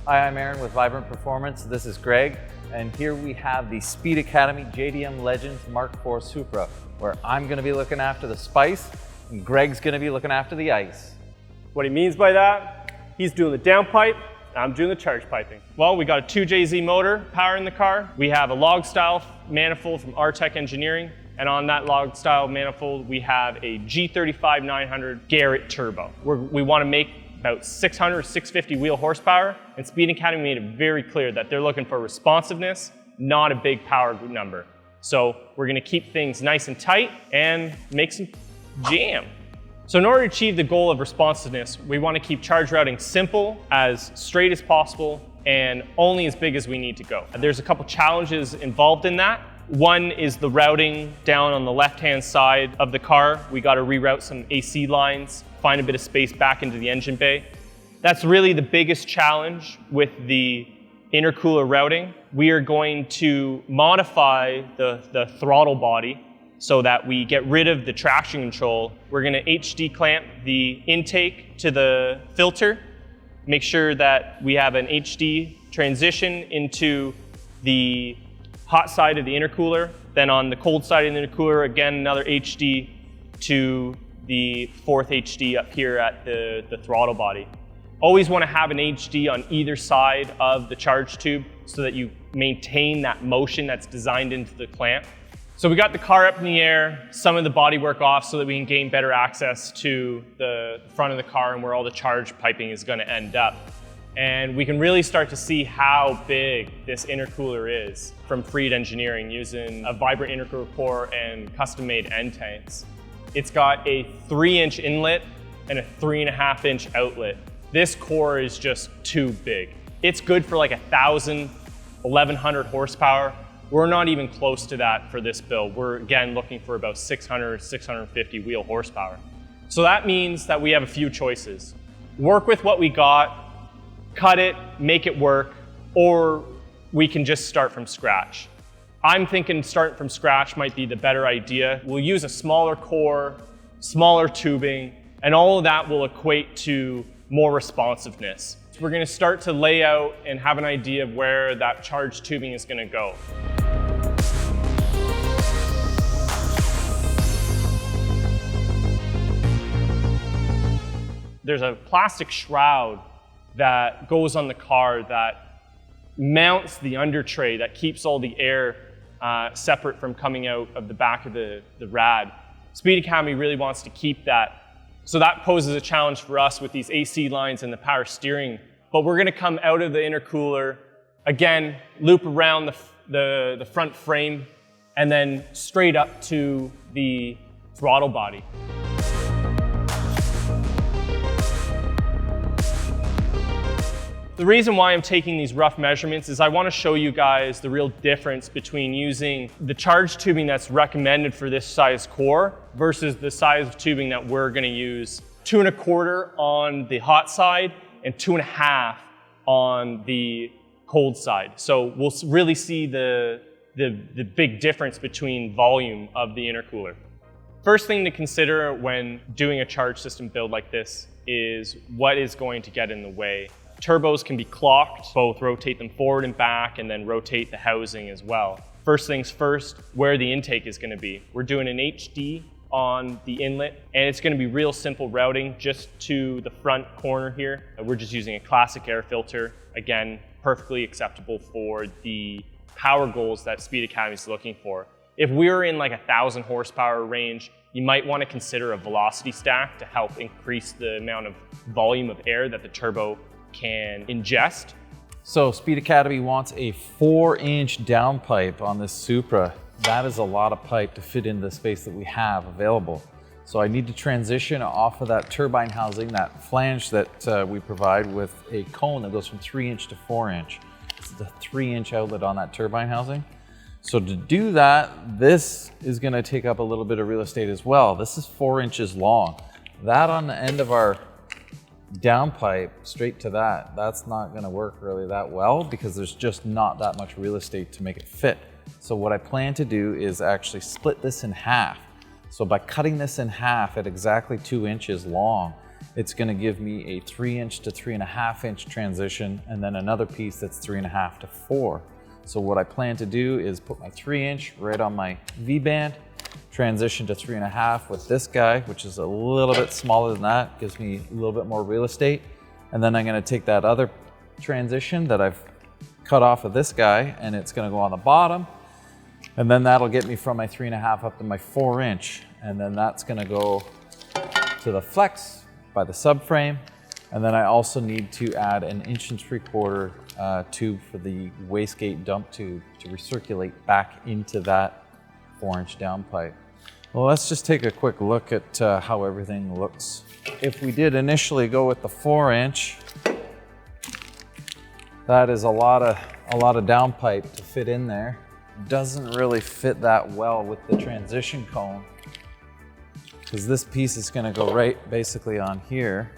Hi, I'm Aaron with Vibrant Performance. This is Greg, and here we have the Speed Academy JDM Legends Mark IV Supra, where I'm going to be looking after the spice, and Greg's going to be looking after the ice. What he means by that, he's doing the downpipe, I'm doing the charge piping. Well, we got a 2JZ motor powering the car. We have a log style manifold from Artec Engineering, and on that log style manifold, we have a G35-900 Garrett turbo. We want to make about 600 or 650 wheel horsepower, and Speed Academy made it very clear that they're looking for responsiveness, not a big power number. So we're going to keep things nice and tight and make some jam. So in order to achieve the goal of responsiveness, we want to keep charge routing simple, as straight as possible, and only as big as we need to go. There's a couple challenges involved in that. One is the routing down on the left-hand side of the car. We got to reroute some AC lines, find a bit of space back into the engine bay. That's really the biggest challenge with the intercooler routing. We are going to modify the throttle body so that we get rid of the traction control. We're going to HD clamp the intake to the filter, make sure that we have an HD transition into the hot side of the intercooler. Then on the cold side of the intercooler, again, another HD to the fourth HD up here at the throttle body. Always want to have an HD on either side of the charge tube so that you maintain that motion that's designed into the clamp. So we got the car up in the air, some of the bodywork off so that we can gain better access to the front of the car and where all the charge piping is going to end up. And we can really start to see how big this intercooler is from Freed Engineering using a Vibrant intercooler core and custom-made end tanks. It's got a 3-inch inlet and a 3.5-inch outlet. This core is just too big. It's good for like 1,000, 1,100 horsepower. We're not even close to that for this build. We're again looking for about 600, 650 wheel horsepower. So that means that we have a few choices. Work with what we got, cut it, make it work, or we can just start from scratch. I'm thinking starting from scratch might be the better idea. We'll use a smaller core, smaller tubing, and all of that will equate to more responsiveness. We're going to start to lay out and have an idea of where that charge tubing is going to go. There's a plastic shroud that goes on the car that mounts the under tray that keeps all the air separate from coming out of the back of the rad. Speed Academy really wants to keep that. So that poses a challenge for us with these AC lines and the power steering. But we're going to come out of the intercooler, again, loop around the front frame, and then straight up to the throttle body. The reason why I'm taking these rough measurements is I want to show you guys the real difference between using the charge tubing that's recommended for this size core versus the size of tubing that we're going to use. 2¼ on the hot side and 2.5 on the cold side. So we'll really see the big difference between volume of the intercooler. First thing to consider when doing a charge system build like this is what is going to get in the way. Turbos can be clocked, both rotate them forward and back, and then rotate the housing as well. First things first, where the intake is going to be. We're doing an HD on the inlet, and it's going to be real simple routing just to the front corner here. We're just using a classic air filter. Again, perfectly acceptable for the power goals that Speed Academy is looking for. If we were in like 1,000 horsepower range, you might want to consider a velocity stack to help increase the amount of volume of air that the turbo can ingest. So Speed Academy wants a 4-inch downpipe on this Supra. That is a lot of pipe to fit in the space that we have available. So I need to transition off of that turbine housing, that flange that we provide, with a cone that goes from 3-inch to 4-inch. This is a 3-inch outlet on that turbine housing. So to do that, this is going to take up a little bit of real estate as well. This is 4 inches long. That on the end of our downpipe straight to that's not going to work really that well because there's just not that much real estate to make it fit. So what I plan to do is actually split this in half. So by cutting this in half at exactly 2 inches long, it's gonna give me a 3" to 3.5" transition, and then another piece that's 3.5 to 4. So what I plan to do is put my 3" right on my V-band, transition to 3.5 with this guy, which is a little bit smaller than that, gives me a little bit more real estate. And then I'm gonna take that other transition that I've cut off of this guy, and it's gonna go on the bottom. And then that'll get me from my 3.5 up to my 4". And then that's gonna go to the flex by the subframe. And then I also need to add an 1¾ tube for the wastegate dump tube to recirculate back into that 4" downpipe. Well, let's just take a quick look at how everything looks. If we did initially go with the 4", that is a lot of downpipe to fit in there. Doesn't really fit that well with the transition cone, because this piece is going to go right basically on here,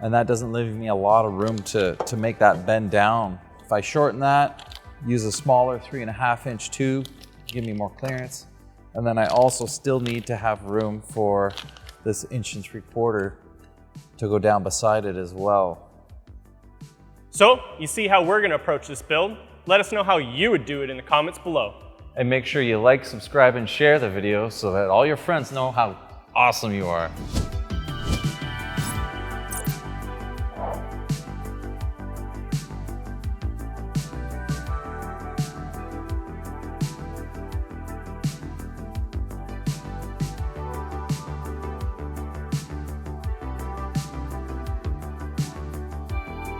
and that doesn't leave me a lot of room to make that bend down. If I shorten that, use a smaller 3.5" tube, give me more clearance, and then I also still need to have room for this 1¾ to go down beside it as well. So you see how we're going to approach this build. Let us know how you would do it in the comments below. And make sure you like, subscribe, and share the video so that all your friends know how awesome you are.